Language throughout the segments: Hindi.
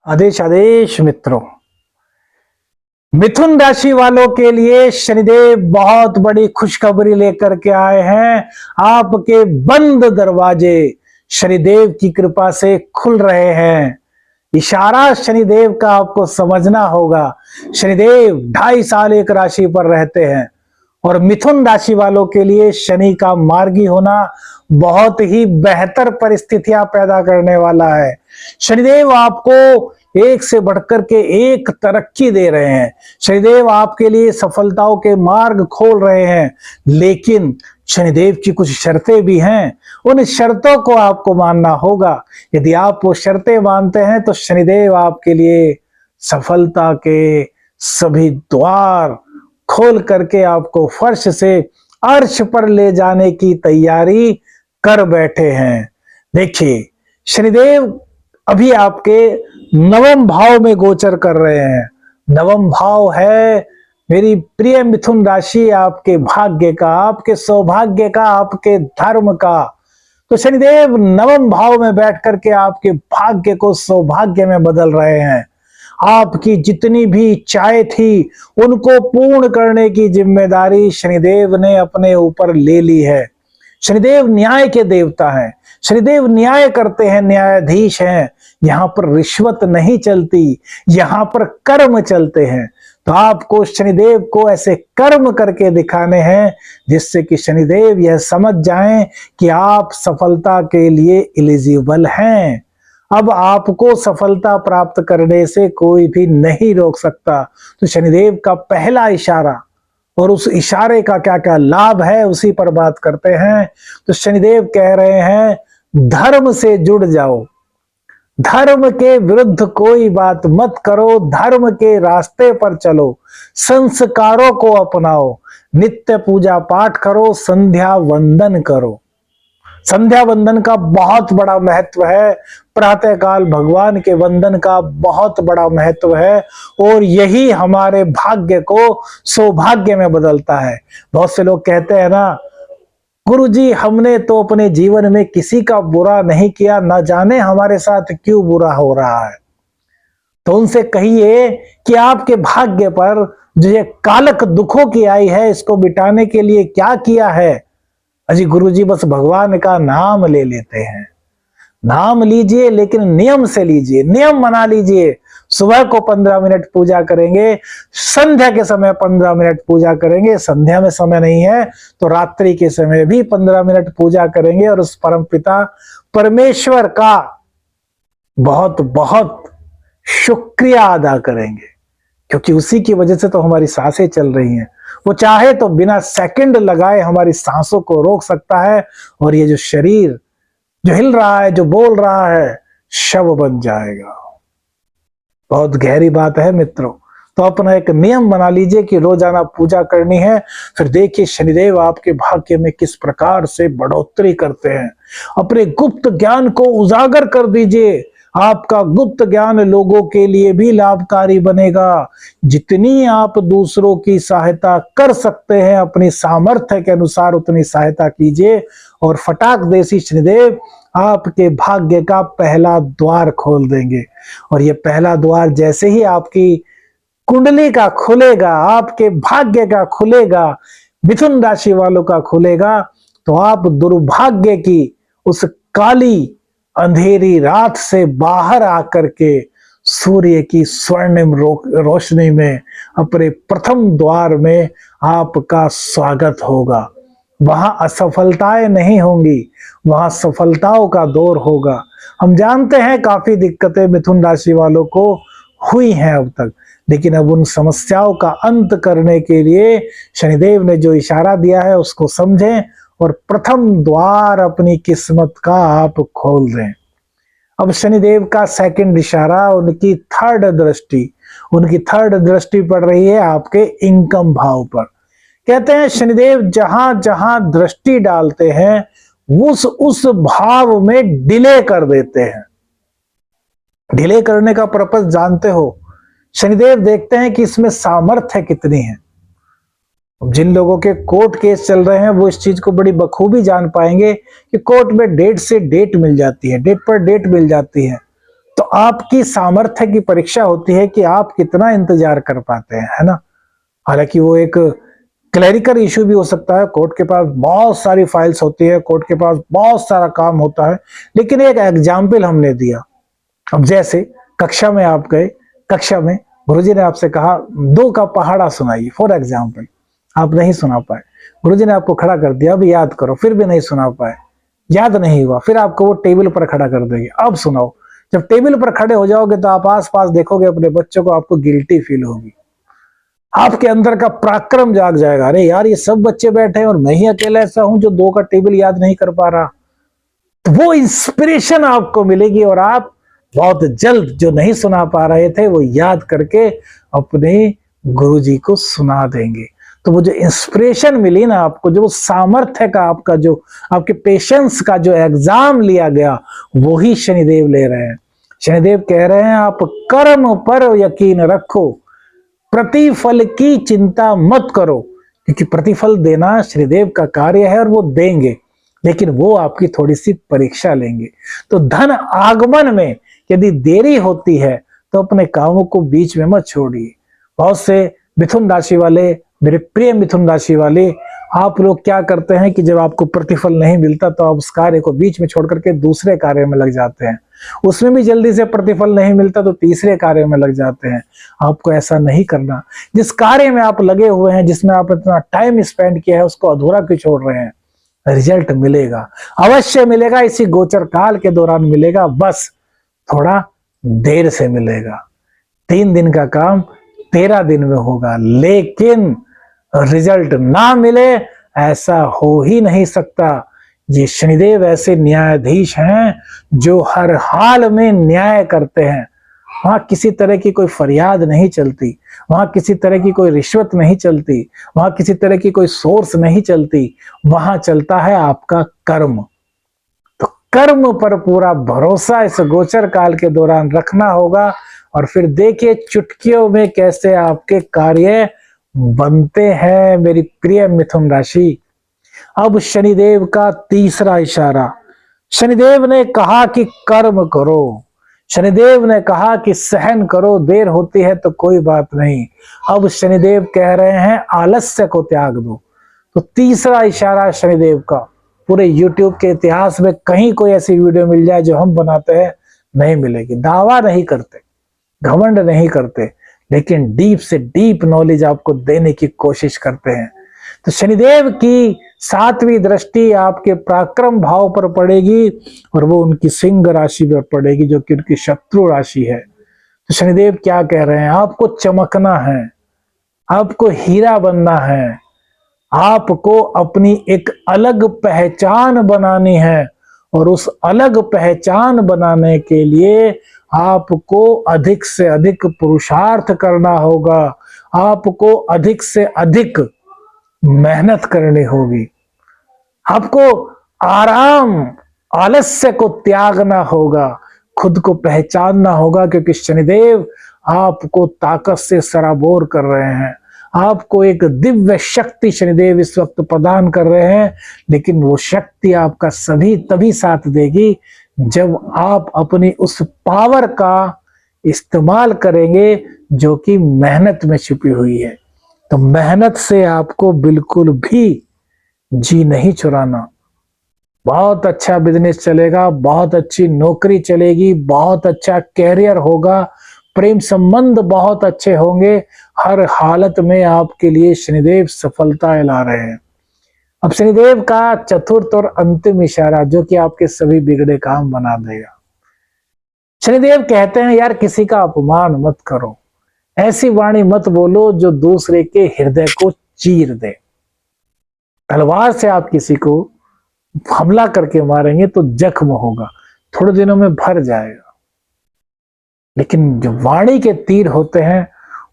आदेश आदेश मित्रों, मिथुन राशि वालों के लिए शनिदेव बहुत बड़ी खुशखबरी लेकर के आए हैं। आपके बंद दरवाजे शनिदेव की कृपा से खुल रहे हैं। इशारा शनिदेव का आपको समझना होगा। शनिदेव 2.5 साल एक राशि पर रहते हैं और मिथुन राशि वालों के लिए शनि का मार्गी होना बहुत ही बेहतर परिस्थितियां पैदा करने वाला है। शनिदेव आपको एक से बढ़कर के एक तरक्की दे रहे हैं। शनिदेव आपके लिए सफलताओं के मार्ग खोल रहे हैं, लेकिन शनिदेव की कुछ शर्तें भी हैं। उन शर्तों को आपको मानना होगा। यदि आप वो शर्तें मानते हैं तो शनिदेव आपके लिए सफलता के सभी द्वार खोल करके आपको फर्श से अर्श पर ले जाने की तैयारी कर बैठे हैं। देखिए, शनिदेव अभी आपके नवम भाव में गोचर कर रहे हैं। नवम भाव है मेरी प्रिय मिथुन राशि, आपके भाग्य का, आपके सौभाग्य का, आपके धर्म का। तो शनिदेव नवम भाव में बैठ करके आपके भाग्य को सौभाग्य में बदल रहे हैं। आपकी जितनी भी इच्छाएं थी उनको पूर्ण करने की जिम्मेदारी शनिदेव ने अपने ऊपर ले ली है। शनिदेव न्याय के देवता हैं। शनिदेव न्याय करते हैं, न्यायाधीश हैं। यहां पर रिश्वत नहीं चलती, यहां पर कर्म चलते हैं। तो आपको शनिदेव को ऐसे कर्म करके दिखाने हैं जिससे कि शनिदेव यह समझ जाएं कि आप सफलता के लिए एलिजिबल हैं। अब आपको सफलता प्राप्त करने से कोई भी नहीं रोक सकता। तो शनिदेव का पहला इशारा और उस इशारे का क्या क्या लाभ है उसी पर बात करते हैं। तो शनिदेव कह रहे हैं धर्म से जुड़ जाओ, धर्म के विरुद्ध कोई बात मत करो, धर्म के रास्ते पर चलो, संस्कारों को अपनाओ, नित्य पूजा पाठ करो, संध्या वंदन करो। संध्या वंदन का बहुत बड़ा महत्व है। प्रातः काल भगवान के वंदन का बहुत बड़ा महत्व है और यही हमारे भाग्य को सौभाग्य में बदलता है। बहुत से लोग कहते हैं ना, गुरुजी हमने तो अपने जीवन में किसी का बुरा नहीं किया, ना जाने हमारे साथ क्यों बुरा हो रहा है। तो उनसे कहिए कि आपके भाग्य पर जो ये कालक दुखों की आई है, इसको मिटाने के लिए क्या किया है। अजी गुरुजी बस भगवान का नाम ले लेते हैं। नाम लीजिए लेकिन नियम से लीजिए, नियम बना लीजिए। सुबह को 15 मिनट पूजा करेंगे, संध्या के समय 15 मिनट पूजा करेंगे, संध्या में समय नहीं है तो रात्रि के समय भी 15 मिनट पूजा करेंगे और उस परमपिता परमेश्वर का बहुत बहुत शुक्रिया अदा करेंगे, क्योंकि उसी की वजह से तो हमारी सांसें चल रही हैं। वो चाहे तो बिना सेकंड लगाए हमारी सांसों को रोक सकता है और ये जो शरीर जो हिल रहा है, जो बोल रहा है, शव बन जाएगा। बहुत गहरी बात है मित्रों। तो अपना एक नियम बना लीजिए कि रोजाना पूजा करनी है। फिर देखिए शनिदेव आपके भाग्य में किस प्रकार से बढ़ोतरी करते हैं। अपने गुप्त ज्ञान को उजागर कर दीजिए। आपका गुप्त ज्ञान लोगों के लिए भी लाभकारी बनेगा। जितनी आप दूसरों की सहायता कर सकते हैं अपनी सामर्थ्य के अनुसार उतनी सहायता कीजिए और फटाक देसी शनिदेव आपके भाग्य का पहला द्वार खोल देंगे। और ये पहला द्वार जैसे ही आपकी कुंडली का खुलेगा, आपके भाग्य का खुलेगा, मिथुन राशि वालों का खुलेगा, तो आप दुर्भाग्य की उस काली अंधेरी रात से बाहर आकर के सूर्य की स्वर्णिम रोशनी में अपने प्रथम द्वार में आपका स्वागत होगा। वहां असफलताएं नहीं होंगी, वहां सफलताओं का दौर होगा। हम जानते हैं काफी दिक्कतें मिथुन राशि वालों को हुई हैं अब तक, लेकिन अब उन समस्याओं का अंत करने के लिए शनिदेव ने जो इशारा दिया है उसको समझें और प्रथम द्वार अपनी किस्मत का आप खोल दें। अब शनिदेव का सेकंड इशारा, उनकी थर्ड दृष्टि पड़ रही है आपके इनकम भाव पर। कहते हैं शनिदेव जहां जहां दृष्टि डालते हैं उस भाव में डिले कर देते हैं। डिले करने का पर्पस जानते हो, शनिदेव देखते हैं कि इसमें सामर्थ्य कितनी है। जिन लोगों के कोर्ट केस चल रहे हैं वो इस चीज को बड़ी बखूबी जान पाएंगे कि कोर्ट में डेट से डेट मिल जाती है, डेट पर डेट मिल जाती है। तो आपकी सामर्थ्य की परीक्षा होती है कि आप कितना इंतजार कर पाते हैं, है ना। हालांकि वो एक क्लरिकल इश्यू भी हो सकता है, कोर्ट के पास बहुत सारी फाइल्स होती है, कोर्ट के पास बहुत सारा काम होता है, लेकिन एक एग्जाम्पल हमने दिया। अब जैसे कक्षा में आप गए, कक्षा में गुरुजी ने आपसे कहा 2 का पहाड़ा सुनाइए, फॉर एग्जाम्पल, आप नहीं सुना पाए, गुरुजी ने आपको खड़ा कर दिया, अब याद करो, फिर भी नहीं सुना पाए, याद नहीं हुआ, फिर आपको वो टेबल पर खड़ा कर देंगे, अब सुनाओ। जब टेबल पर खड़े हो जाओगे तो आप आसपास देखोगे अपने बच्चों को, आपको गिल्टी फील होगी, आपके अंदर का पराक्रम जाग जाएगा, अरे यार ये सब बच्चे बैठे हैं और मैं ही अकेला ऐसा हूं जो 2 का टेबल याद नहीं कर पा रहा। तो वो इंस्पिरेशन आपको मिलेगी और आप बहुत जल्द जो नहीं सुना पा रहे थे वो याद करके अपने गुरुजी को सुना देंगे। तो वो जो इंस्पिरेशन मिली ना आपको, जो सामर्थ्य का आपका, जो आपके पेशेंस का जो एग्जाम लिया गया, वो ही शनिदेव ले रहे हैं। शनिदेव कह रहे हैं आप कर्म पर यकीन रखो, प्रतिफल की चिंता मत करो, क्योंकि प्रतिफल देना शनिदेव का कार्य है और वो देंगे, लेकिन वो आपकी थोड़ी सी परीक्षा लेंगे। तो धन आगमन में यदि देरी होती है तो अपने कामों को बीच में मत छोड़िए। बहुत से मिथुन राशि वाले, मेरे प्रिय मिथुन राशि वाले, आप लोग क्या करते हैं कि जब आपको प्रतिफल नहीं मिलता तो आप उस कार्य को बीच में छोड़ करके दूसरे कार्य में लग जाते हैं, उसमें भी जल्दी से प्रतिफल नहीं मिलता तो तीसरे कार्य में लग जाते हैं। आपको ऐसा नहीं करना। जिस कार्य में आप लगे हुए हैं, जिसमें आप इतना टाइम स्पेंड किया है, उसको अधूरा क्यों छोड़ रहे हैं? रिजल्ट मिलेगा, अवश्य मिलेगा, इसी गोचर काल के दौरान मिलेगा, बस थोड़ा देर से मिलेगा। 3 दिन का काम 13 दिन में होगा, लेकिन रिजल्ट ना मिले ऐसा हो ही नहीं सकता। ये शनिदेव ऐसे न्यायाधीश हैं जो हर हाल में न्याय करते हैं। वहां किसी तरह की कोई फरियाद नहीं चलती, वहां किसी तरह की कोई रिश्वत नहीं चलती, वहां किसी तरह की कोई सोर्स नहीं चलती, वहां चलता है आपका कर्म। तो कर्म पर पूरा भरोसा इस गोचर काल के दौरान रखना होगा और फिर देखिए चुटकियों में कैसे आपके कार्य बनते हैं, मेरी प्रिय मिथुन राशि। अब शनिदेव का तीसरा इशारा, शनिदेव ने कहा कि कर्म करो, शनिदेव ने कहा कि सहन करो, देर होती है तो कोई बात नहीं। अब शनिदेव कह रहे हैं आलस्य को त्याग दो। तो तीसरा इशारा शनिदेव का, पूरे YouTube के इतिहास में कहीं कोई ऐसी वीडियो मिल जाए जो हम बनाते हैं, नहीं मिलेगी। दावा नहीं करते, घमंड नहीं करते, लेकिन डीप से डीप नॉलेज आपको देने की कोशिश करते हैं। तो शनिदेव की 7वीं दृष्टि आपके पराक्रम भाव पर पड़ेगी और वो उनकी सिंह राशि पर पड़ेगी, जो कि उनकी शत्रु राशि है। तो शनिदेव क्या कह रहे हैं? आपको चमकना है, आपको हीरा बनना है, आपको अपनी एक अलग पहचान बनानी है और उस अलग पहचान बनाने के लिए आपको अधिक से अधिक पुरुषार्थ करना होगा, आपको अधिक से अधिक मेहनत करनी होगी, आपको आराम, आलस्य को त्यागना होगा, खुद को पहचानना होगा, क्योंकि शनिदेव आपको ताकत से सराबोर कर रहे हैं। आपको एक दिव्य शक्ति शनिदेव इस वक्त प्रदान कर रहे हैं, लेकिन वो शक्ति आपका सभी तभी साथ देगी जब आप अपनी उस पावर का इस्तेमाल करेंगे जो कि मेहनत में छुपी हुई है। तो मेहनत से आपको बिल्कुल भी जी नहीं चुराना। बहुत अच्छा बिजनेस चलेगा, बहुत अच्छी नौकरी चलेगी, बहुत अच्छा कैरियर होगा, प्रेम संबंध बहुत अच्छे होंगे, हर हालत में आपके लिए शनिदेव सफलता ला रहे हैं। अब शनिदेव का चतुर्थ और अंतिम इशारा, जो कि आपके सभी बिगड़े काम बना देगा। शनिदेव कहते हैं यार किसी का अपमान मत करो, ऐसी वाणी मत बोलो जो दूसरे के हृदय को चीर दे। तलवार से आप किसी को हमला करके मारेंगे तो जख्म होगा, थोड़े दिनों में भर जाएगा, लेकिन जो वाणी के तीर होते हैं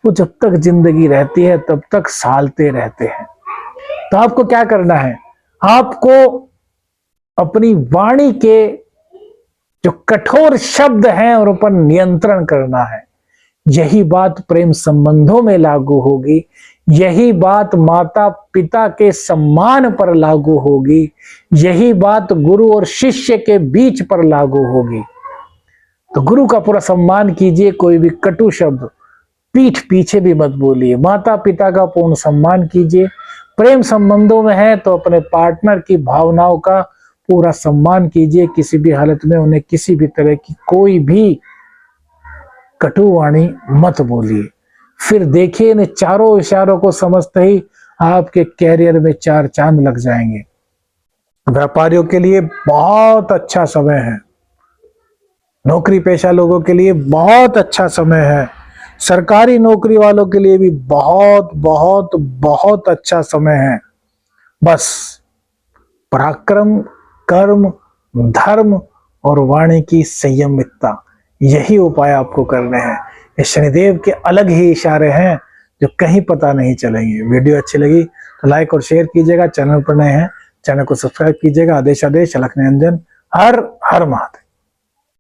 वो जब तक जिंदगी रहती है तब तक सालते रहते हैं। तो आपको क्या करना है? आपको अपनी वाणी के जो कठोर शब्द हैं उन पर नियंत्रण करना है। यही बात प्रेम संबंधों में लागू होगी, यही बात माता पिता के सम्मान पर लागू होगी, यही बात गुरु और शिष्य के बीच पर लागू होगी। तो गुरु का पूरा सम्मान कीजिए, कोई भी कटु शब्द पीठ पीछे भी मत बोलिए। माता पिता का पूर्ण सम्मान कीजिए। प्रेम संबंधों में है तो अपने पार्टनर की भावनाओं का पूरा सम्मान कीजिए। किसी भी हालत में उन्हें किसी भी तरह की कोई भी कटुवाणी मत बोलिए। फिर देखिए, इन चारों इशारों को समझते ही आपके कैरियर में चार चांद लग जाएंगे। व्यापारियों के लिए बहुत अच्छा समय है। नौकरी पेशा लोगों के लिए बहुत अच्छा समय है। सरकारी नौकरी वालों के लिए भी बहुत बहुत बहुत अच्छा समय है। बस पराक्रम, कर्म, धर्म और वाणी की संयमितता, यही उपाय आपको करने हैं। ये शनिदेव के अलग ही इशारे हैं जो कहीं पता नहीं चलेंगे। वीडियो अच्छी लगी तो लाइक और शेयर कीजिएगा। चैनल पर नए हैं, चैनल को सब्सक्राइब कीजिएगा। आदेश आदेश अलख निरंजन। हर हर महादेव।